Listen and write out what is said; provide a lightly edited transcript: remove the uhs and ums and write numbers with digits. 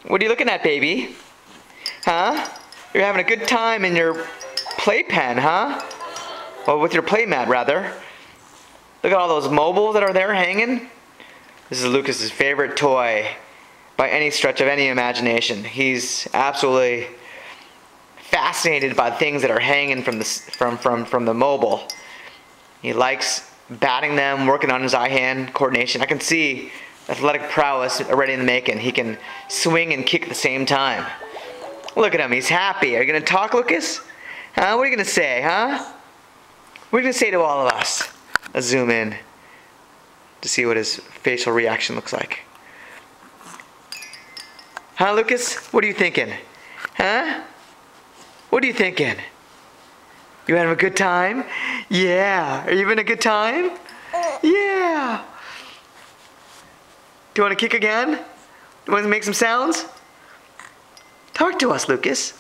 What are you looking at, baby? Huh? You're having a good time in your playpen, huh? Well, with your playmat, rather. Look at all those mobiles that are there hanging. This is Lucas's favorite toy by any stretch of any imagination. He's absolutely fascinated by things that are hanging from the mobile. He likes batting them, working on his eye-hand coordination. I can see athletic prowess already in the making. He can swing and kick at the same time. Look at him, he's happy. Are you gonna talk, Lucas? Huh? What are you gonna say, huh? What are you gonna say to all of us? Let's zoom in to see what his facial reaction looks like. Huh, Lucas? What are you thinking? Huh? What are you thinking? You having a good time? Yeah. Are you having a good time? Yeah. Do you want to kick again? Do you want to make some sounds? Talk to us, Lucas.